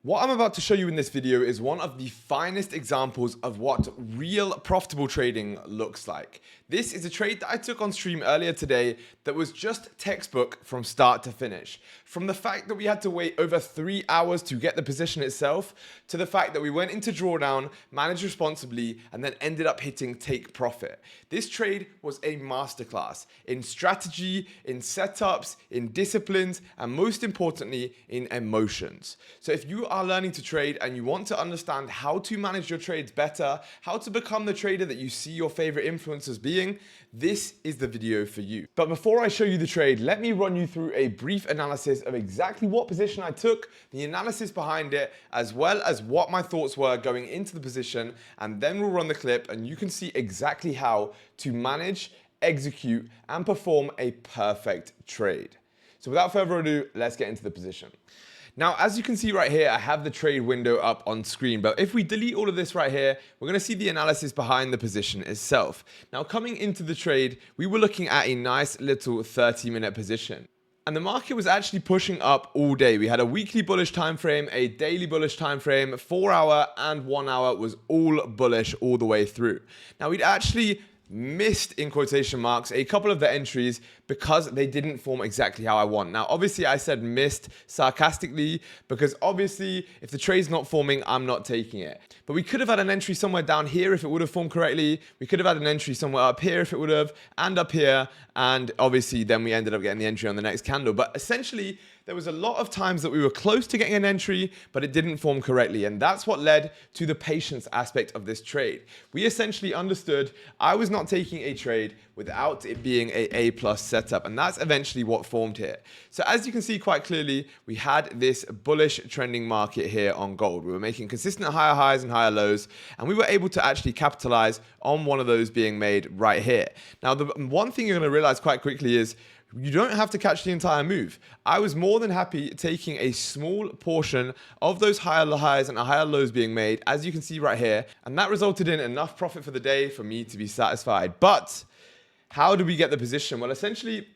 What I'm about to show you in this video is one of the finest examples of what real profitable trading looks like. This is a trade that I took on stream earlier today that was just textbook from start to finish. From the fact that we had to wait over 3 hours to get the position itself, to the fact that we went into drawdown, managed responsibly, and then ended up hitting take profit. This trade was a masterclass in strategy, in setups, in disciplines, and most importantly, in emotions. So if you are learning to trade and you want to understand how to manage your trades better, how to become the trader that you see your favorite influencers being, this is the video for you. But before I show you the trade, let me run you through a brief analysis of exactly what position I took, the analysis behind it, as well as what my thoughts were going into the position, and then we'll run the clip and you can see exactly how to manage, execute, and perform a perfect trade. So without further ado, let's get into the position. Now, as you can see right here, I have the trade window up on screen, but if we delete all of this right here, we're going to see the analysis behind the position itself. Now, coming into the trade, we were looking at a nice little 30-minute position. And the market was actually pushing up all day. We had a weekly bullish time frame, a daily bullish time frame, 4 hour and 1 hour was all bullish all the way through. Now, we'd actually missed, in quotation marks, a couple of the entries because they didn't form exactly how I want. Now, obviously, I said missed sarcastically because obviously, if the trade's not forming, I'm not taking it. But we could have had an entry somewhere down here if it would have formed correctly. We could have had an entry somewhere up here if it would have, and up here. And obviously, then we ended up getting the entry on the next candle. But essentially, there was a lot of times that we were close to getting an entry, but it didn't form correctly. And that's what led to the patience aspect of this trade. We essentially understood I was not taking a trade without it being a A+ setup. And that's eventually what formed here. So as you can see quite clearly, we had this bullish trending market here on gold. We were making consistent higher highs and higher lows, and we were able to actually capitalize on one of those being made right here. Now, the one thing you're going to realize quite quickly is you don't have to catch the entire move. I was more than happy taking a small portion of those higher highs and higher lows being made, as you can see right here, and that resulted in enough profit for the day for me to be satisfied. But how do we get the position? Well, essentially,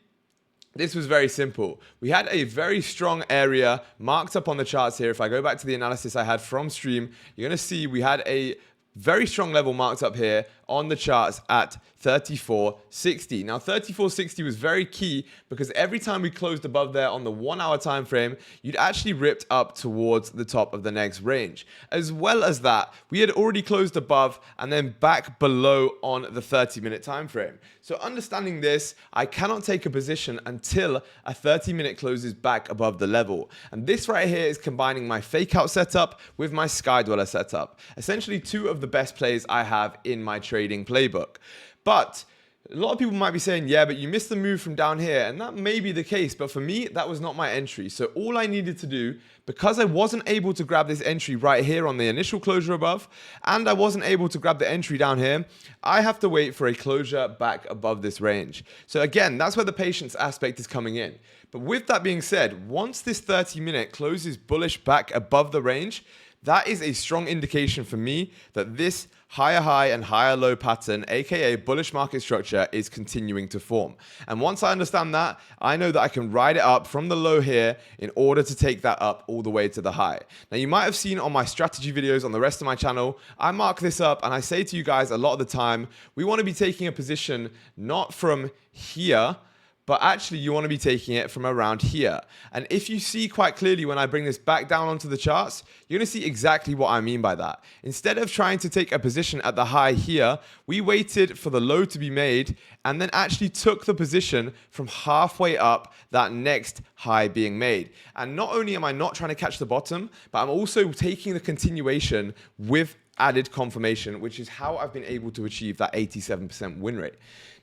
this was very simple. We had a very strong area marked up on the charts here. If I go back to the analysis I had from stream, you're going to see we had a very strong level marked up here on the charts at 34.60. Now 34.60 was very key because every time we closed above there on the 1 hour time frame, you'd actually ripped up towards the top of the next range. As well as that, we had already closed above and then back below on the 30-minute time frame. So understanding this, I cannot take a position until a 30-minute closes back above the level. And this right here is combining my fake out setup with my sky dweller setup. Essentially two of the best plays I have in my trading playbook. But a lot of people might be saying, yeah, but you missed the move from down here. And that may be the case. But for me, that was not my entry. So all I needed to do, because I wasn't able to grab this entry right here on the initial closure above, and I wasn't able to grab the entry down here, I have to wait for a closure back above this range. So again, that's where the patience aspect is coming in. But with that being said, once this 30-minute closes bullish back above the range, that is a strong indication for me that this higher high and higher low pattern, aka bullish market structure, is continuing to form. And once I understand that, I know that I can ride it up from the low here in order to take that up all the way to the high. Now, you might have seen on my strategy videos on the rest of my channel, I mark this up and I say to you guys a lot of the time, we want to be taking a position not from here, but actually you want to be taking it from around here. And if you see quite clearly when I bring this back down onto the charts, you're going to see exactly what I mean by that. Instead of trying to take a position at the high here, we waited for the low to be made and then actually took the position from halfway up that next high being made. And not only am I not trying to catch the bottom, but I'm also taking the continuation with added confirmation, which is how I've been able to achieve that 87% win rate.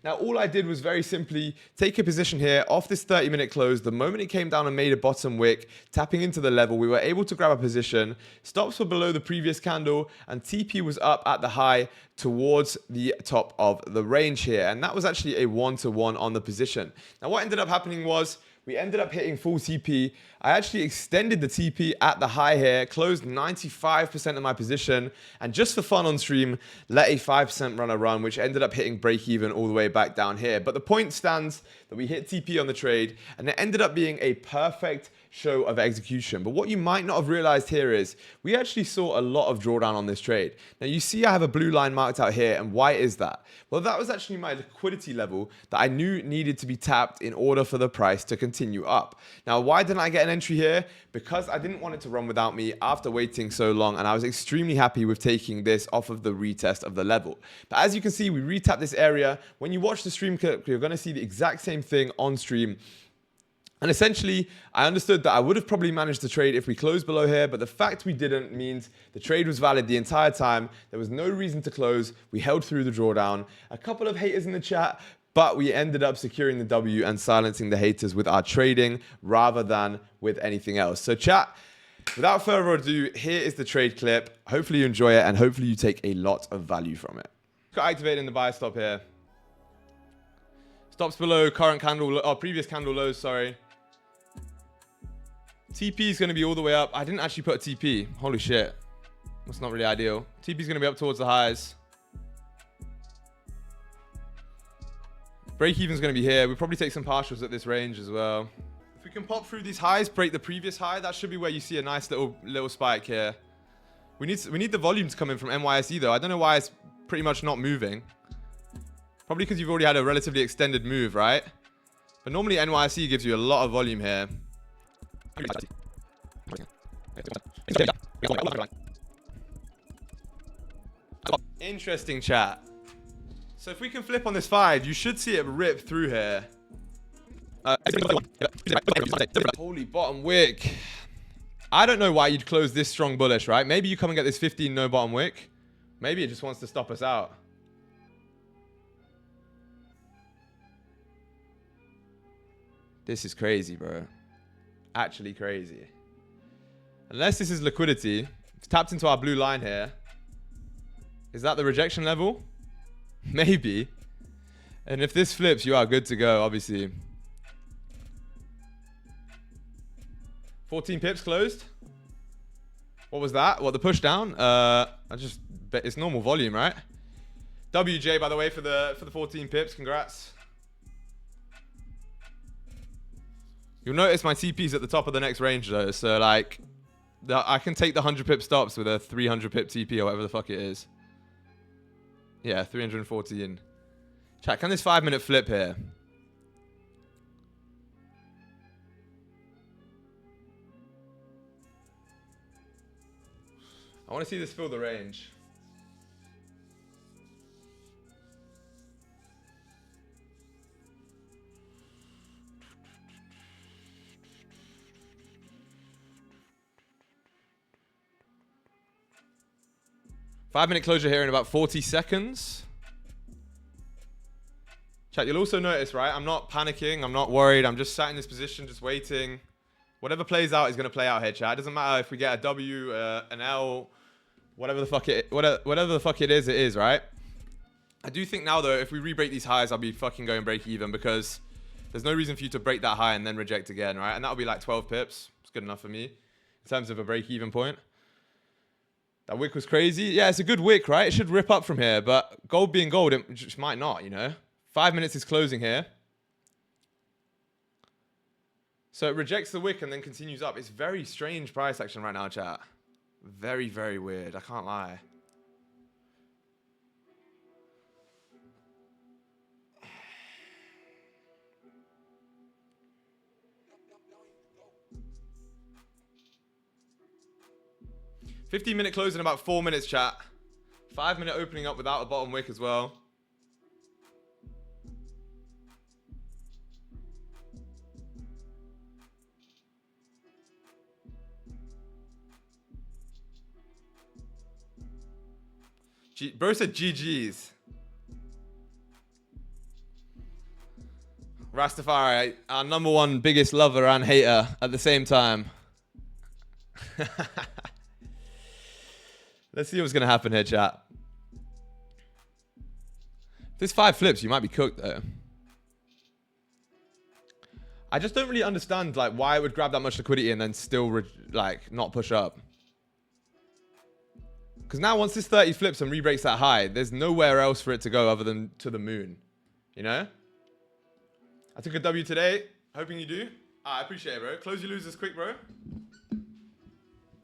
Now, all I did was very simply take a position here off this 30-minute close. The moment it came down and made a bottom wick, tapping into the level, we were able to grab a position. Stops were below the previous candle, and TP was up at the high towards the top of the range here. And that was actually a 1-to-1 on the position. Now, what ended up happening was we ended up hitting full TP. I actually extended the TP at the high here, closed 95% of my position, and just for fun on stream, let a 5% runner run, which ended up hitting break even all the way back down here. But the point stands that we hit TP on the trade, and it ended up being a perfect show of execution. But what you might not have realized here is we actually saw a lot of drawdown on this trade. Now you see I have a blue line marked out here, and why is that? Well, that was actually my liquidity level that I knew needed to be tapped in order for the price to continue up. Now, why didn't I get an entry here? Because I didn't want it to run without me after waiting so long, and I was extremely happy with taking this off of the retest of the level. But as you can see, we retapped this area. When you watch the stream clip, you're going to see the exact same thing on stream. And essentially, I understood that I would have probably managed the trade if we closed below here, but the fact we didn't means the trade was valid the entire time. There was no reason to close. We held through the drawdown. A couple of haters in the chat, but we ended up securing the W and silencing the haters with our trading rather than with anything else. So chat, without further ado, here is the trade clip. Hopefully you enjoy it, and hopefully you take a lot of value from it. Got activated in the buy stop here. Stops below current candle, or previous candle lows, sorry. TP is going to be all the way up. I didn't actually put a TP. Holy shit. That's not really ideal. TP is going to be up towards the highs. Break even is going to be here. We'll probably take some partials at this range as well. If we can pop through these highs, break the previous high, that should be where you see a nice little spike here. We need the volume to come in from NYSE though. I don't know why it's pretty much not moving. Probably because you've already had a relatively extended move, right? But normally NYSE gives you a lot of volume here. Interesting chat. So if we can flip on this 5, you should see it rip through here. Holy bottom wick. I don't know why you'd close this strong bullish, right? Maybe you come and get this 15 no bottom wick. Maybe it just wants to stop us out. This is crazy, bro. Actually crazy. Unless this is liquidity. It's tapped into our blue line here. Is that the rejection level? Maybe. And if this flips, you are good to go, obviously. 14 pips closed. What was that? What, the push down? It's normal volume, right? WJ, by the way, for the 14 pips. Congrats. You'll notice my TP's at the top of the next range though, so like, I can take the 100 pip stops with a 300 pip TP or whatever the fuck it is. Yeah, 314. Chat, can this 5-minute flip here? I want to see this fill the range. Five-minute closure here in about 40 seconds. Chat, you'll also notice, right? I'm not panicking. I'm not worried. I'm just sat in this position, just waiting. Whatever plays out is going to play out here, chat. It doesn't matter if we get a W, an L, whatever the fuck it is, right? I do think now, though, if we re-break these highs, I'll be fucking going break even because there's no reason for you to break that high and then reject again, right? And that'll be like 12 pips. It's good enough for me in terms of a break even point. That wick was crazy. Yeah, it's a good wick, right? It should rip up from here, but gold being gold, it just might not, you know? 5 minutes is closing here. So it rejects the wick and then continues up. It's very strange price action right now, chat. Very, very weird. I can't lie. $15-minute close in about 4 minutes, chat. 5-minute opening up without a bottom wick as well. Bro said GG's. Rastafari, our #1 biggest lover and hater at the same time. Let's see what's going to happen here, chat. If this 5 flips, you might be cooked, though. I just don't really understand like why it would grab that much liquidity and then still like not push up. Because now once this 30 flips and re-breaks that high, there's nowhere else for it to go other than to the moon. You know? I took a W today. Hoping you do. I appreciate it, bro. Close your losers quick, bro.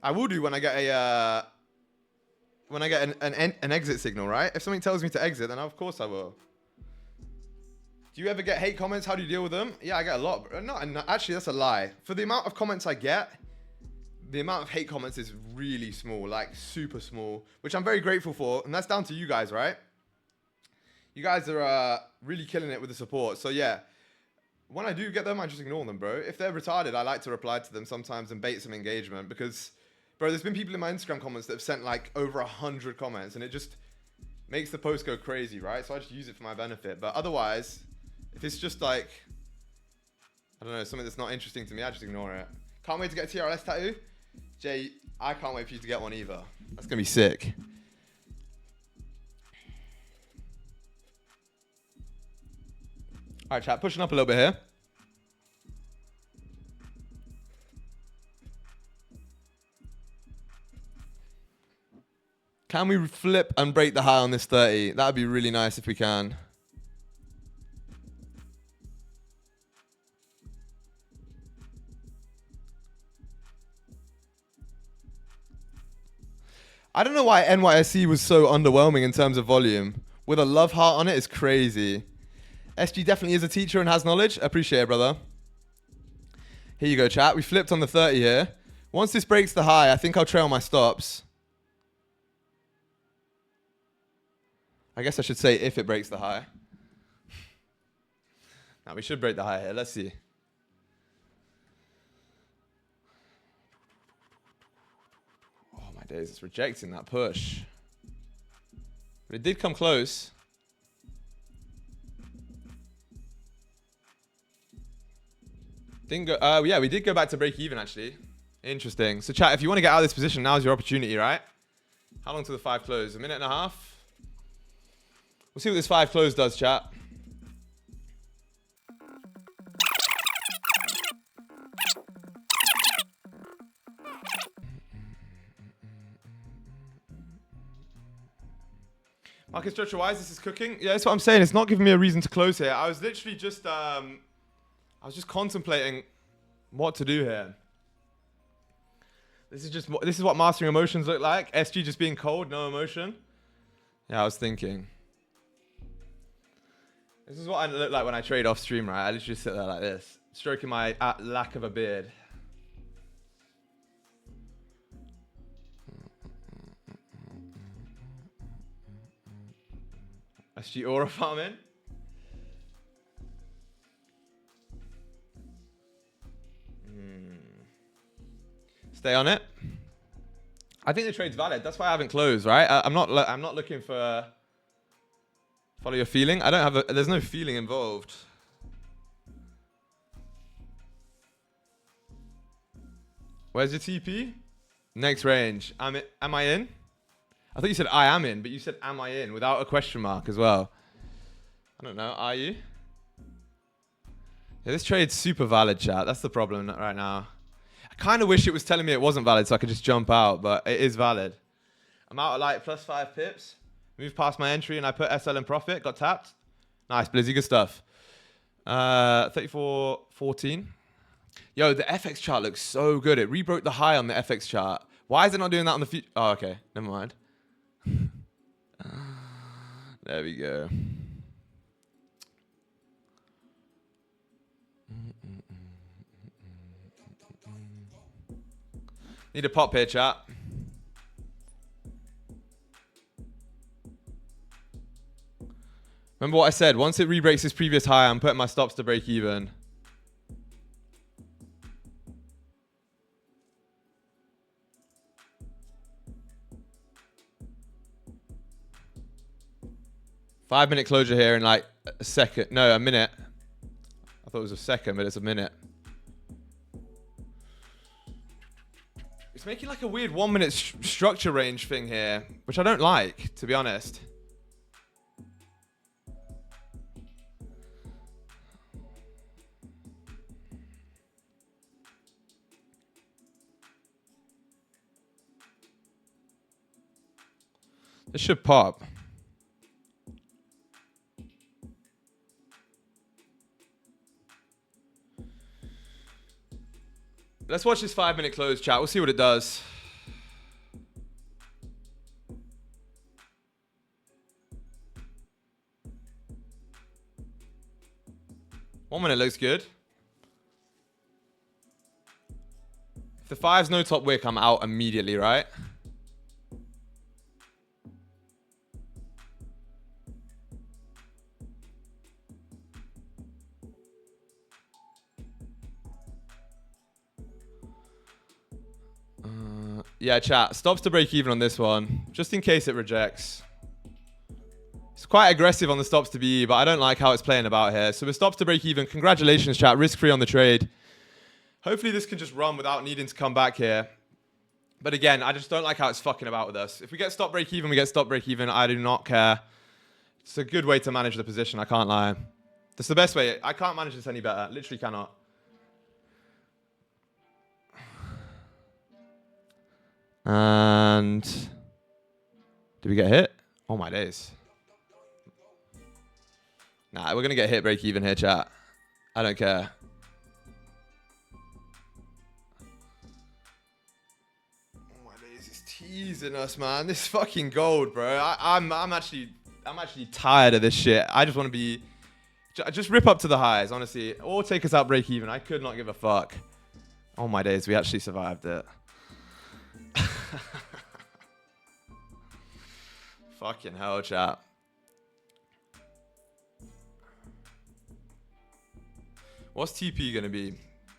I will do when I get a an exit signal, right? If something tells me to exit, then of course I will. Do you ever get hate comments? How do you deal with them? Yeah, I get a lot. No, actually, that's a lie. For the amount of comments I get, the amount of hate comments is really small, like super small, which I'm very grateful for. And that's down to you guys, right? You guys are really killing it with the support. So yeah, when I do get them, I just ignore them, bro. If they're retarded, I like to reply to them sometimes and bait some engagement because, bro, there's been people in my Instagram comments that have sent like over 100 comments and it just makes the post go crazy, right? So I just use it for my benefit. But otherwise, if it's just like, I don't know, something that's not interesting to me, I just ignore it. Can't wait to get a TRLS tattoo. Jay, I can't wait for you to get one either. That's going to be sick. All right, chat, pushing up a little bit here. Can we flip and break the high on this 30? That would be really nice if we can. I don't know why NYSE was so underwhelming in terms of volume. With a love heart on it is crazy. SG definitely is a teacher and has knowledge. Appreciate it, brother. Here you go, chat. We flipped on the 30 here. Once this breaks the high, I think I'll trail my stops. I guess I should say if it breaks the high. Now we should break the high here. Let's see. Oh my days, it's rejecting that push. But it did come close. Didn't go. Yeah, we did go back to break even actually. Interesting. So chat, if you want to get out of this position, now's your opportunity, right? How long till the 5 close? A minute and a half? We'll see what this 5 close does, chat. Market structure wise, this is cooking. Yeah, that's what I'm saying. It's not giving me a reason to close here. I was literally just contemplating what to do here. This is what mastering emotions look like. SG just being cold, no emotion. Yeah, I was thinking. This is what I look like when I trade off stream, right? I literally sit there like this, stroking my lack of a beard. SG aura farming. Stay on it. I think the trade's valid. That's why I haven't closed, right? I'm not looking for follow your feeling. I don't have a. There's no feeling involved. Where's your TP? Next range. Am I in? I thought you said I am in, but you said am I in without a question mark as well. I don't know. Are you? Yeah, this trade's super valid, chat. That's the problem right now. I kind of wish it was telling me it wasn't valid so I could just jump out, but it is valid. I'm out at like plus 5 pips. Moved past my entry and I put SL in profit. Got tapped. Nice, Blizzy. Good stuff. 34.14. Yo, the FX chart looks so good. It rebroke the high on the FX chart. Why is it not doing that on the future? Oh, okay. Never mind. There we go. Need a pop here, chat. Remember what I said? Once it re-breaks this previous high, I'm putting my stops to break even. Five-minute closure here in like a second. No, a minute. I thought it was a second, but it's a minute. It's making like a weird 1 minute structure range thing here, which I don't like, to be honest. This should pop. Let's watch this 5-minute close, chat. We'll see what it does. One minute looks good. If the 5's no top wick, I'm out immediately, right? Yeah, chat. Stops to break even on this one, just in case it rejects. It's quite aggressive on the stops to BE, but I don't like how it's playing about here. So with stops to break even, congratulations, chat. Risk-free on the trade. Hopefully this can just run without needing to come back here. But again, I just don't like how it's fucking about with us. If we get stop break even, we get stop break even. I do not care. It's a good way to manage the position, I can't lie. That's the best way. I can't manage this any better. Literally cannot. And did we get hit? Oh my days. Nah, we're gonna get hit break even here, chat. I don't care. Oh my days, it's teasing us, man. This fucking gold, bro. I'm actually tired of this shit. I just want to be, just rip up to the highs, honestly, or take us out break even. I could not give a fuck. Oh my days, we actually survived it. Fucking hell, chat. What's TP gonna be?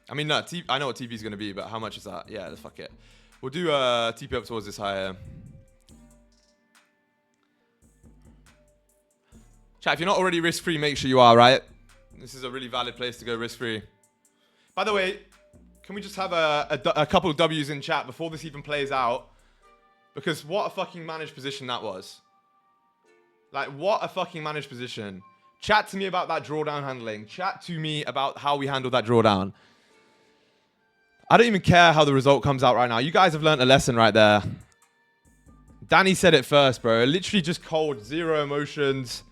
I mean, no, I know what TP is gonna be, but how much is that? Yeah, fuck it. We'll do TP up towards this higher. Chat, if you're not already risk-free, make sure you are, right? This is a really valid place to go risk-free. By the way, can we just have a couple of W's in chat before this even plays out? Because what a fucking managed position that was. Like, what a fucking managed position. Chat to me about that drawdown handling. Chat to me about how we handled that drawdown. I don't even care how the result comes out right now. You guys have learned a lesson right there. Danny said it first, bro. Literally just cold, zero emotions.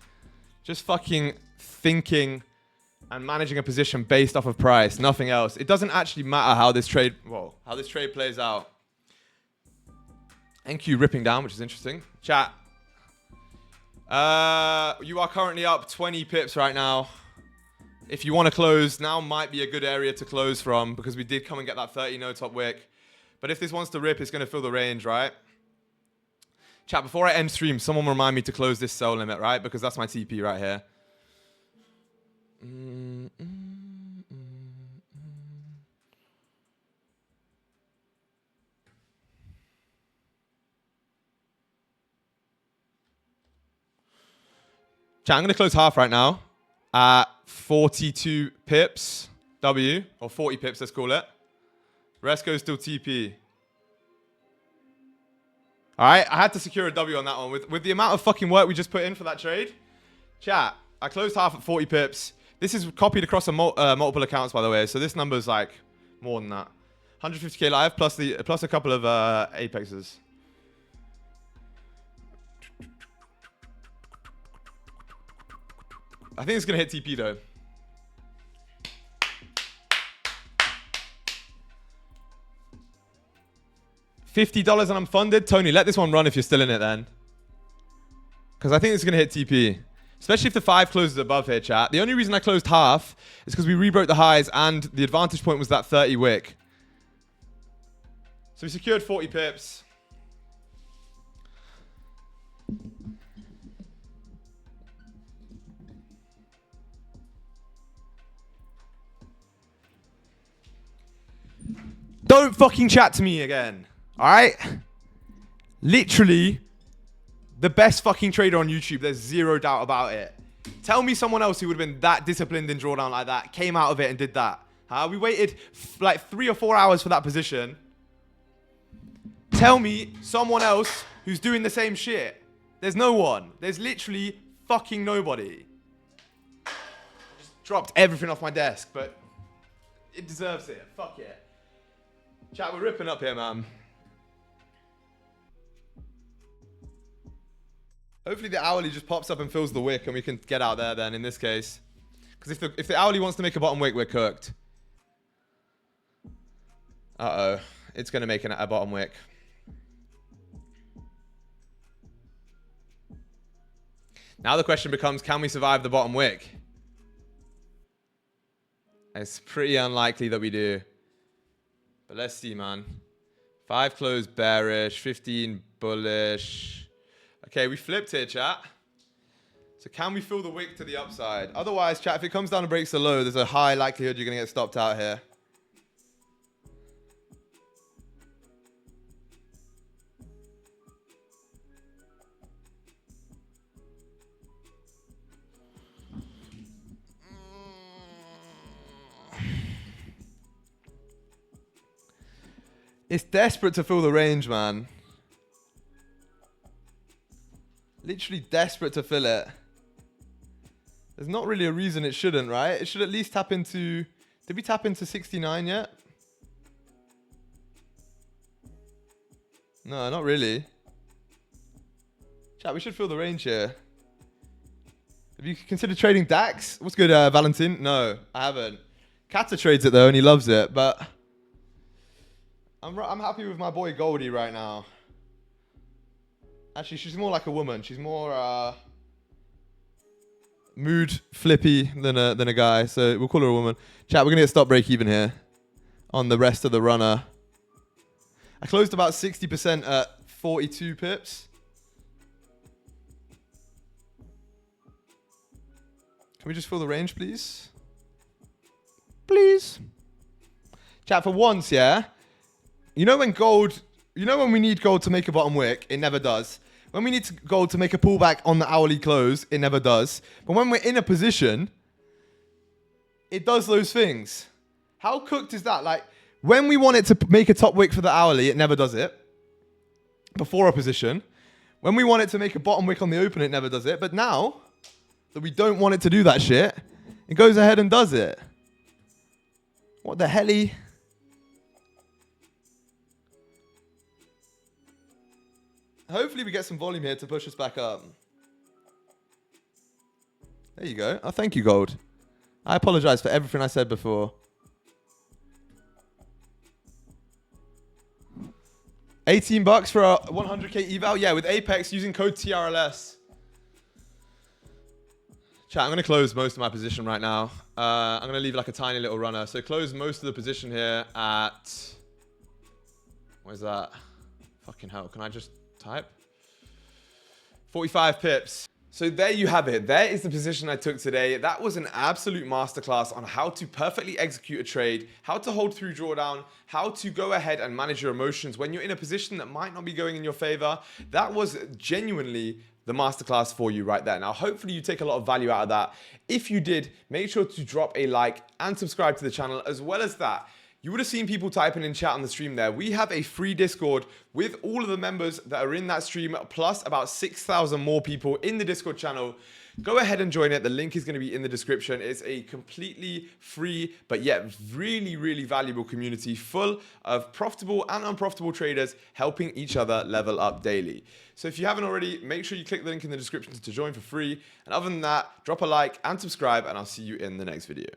Just fucking thinking and managing a position based off of price, nothing else. It doesn't actually matter how this trade, how this trade plays out. NQ ripping down, which is interesting. Chat. You are currently up 20 pips right now. If you want to close, now might be a good area to close from because we did come and get that 30 no top wick. But if this wants to rip, it's going to fill the range, right? Chat, before I end stream, someone remind me to close this sell limit, right? Because that's my TP right here. Chat, I'm going to close half right now at 42 pips W, or 40 pips, let's call it. Rest goes still TP. All right, I had to secure a W on that one. With the amount of fucking work we just put in for that trade. Chat, I closed half at 40 pips. This is copied across multiple accounts, by the way. So this number's like more than that. 150k live plus a couple of apexes. I think it's gonna hit TP though. $50 and I'm funded. Tony, let this one run if you're still in it then. Because I think it's gonna hit TP. Especially if the 5 closes above here, chat. The only reason I closed half is because we rebroke the highs and the advantage point was that 30 wick. So we secured 40 pips. Don't fucking chat to me again. Alright? Literally the best fucking trader on YouTube. There's zero doubt about it. Tell me someone else who would have been that disciplined in drawdown like that, came out of it and did that. Huh? We waited like 3 or 4 hours for that position. Tell me someone else who's doing the same shit. There's no one. There's literally fucking nobody. I just dropped everything off my desk, but it deserves it. Fuck it. Chat, we're ripping up here, man. Hopefully the hourly just pops up and fills the wick and we can get out there then in this case. Because if the hourly wants to make a bottom wick, we're cooked. Uh-oh. It's going to make a bottom wick. Now the question becomes, can we survive the bottom wick? It's pretty unlikely that we do. But let's see, man. 5 closed bearish, 15 bullish. Okay, we flipped here, chat. So can we fill the wick to the upside? Otherwise, chat, if it comes down and breaks the low, there's a high likelihood you're going to get stopped out here. It's desperate to fill the range, man. Literally desperate to fill it. There's not really a reason it shouldn't, right? It should at least tap into... Did we tap into 69 yet? No, not really. Chat, we should fill the range here. Have you considered trading DAX? What's good, Valentin? No, I haven't. Kata trades it though, and he loves it, but... I'm happy with my boy Goldie right now. Actually, she's more like a woman. She's more mood flippy than a guy, so we'll call her a woman. Chat, we're gonna get stop break even here on the rest of the runner. I closed about 60% at 42 pips. Can we just fill the range, please? Please. Chat, for once, yeah. You know when we need gold to make a bottom wick, it never does. When we need gold to make a pullback on the hourly close, it never does. But when we're in a position, it does those things. How cooked is that? Like, when we want it to make a top wick for the hourly, it never does it. Before a position. When we want it to make a bottom wick on the open, it never does it. But now that we don't want it to do that shit, it goes ahead and does it. What the helly? Hopefully we get some volume here to push us back up. There you go. Oh, thank you, Gold. I apologize for everything I said before. 18 bucks for a 100k eval? Yeah, with Apex using code TRLS. Chat, I'm going to close most of my position right now. I'm going to leave like a tiny little runner. So close most of the position here at... Where's that? Fucking hell. Can I just... type 45 pips. So there you have it. There is the position I took today. That was an absolute masterclass on how to perfectly execute a trade, how to hold through drawdown, how to go ahead and manage your emotions when you're in a position that might not be going in your favor. That was genuinely the masterclass for you right there. Now, hopefully you take a lot of value out of that. If you did, make sure to drop a like and subscribe to the channel. As well as that, you would have seen people typing in chat on the stream there. We have a free Discord with all of the members that are in that stream, plus about 6,000 more people in the Discord channel. Go ahead and join it. The link is going to be in the description. It's a completely free, but yet really, really valuable community full of profitable and unprofitable traders helping each other level up daily. So if you haven't already, make sure you click the link in the description to join for free. And other than that, drop a like and subscribe, and I'll see you in the next video.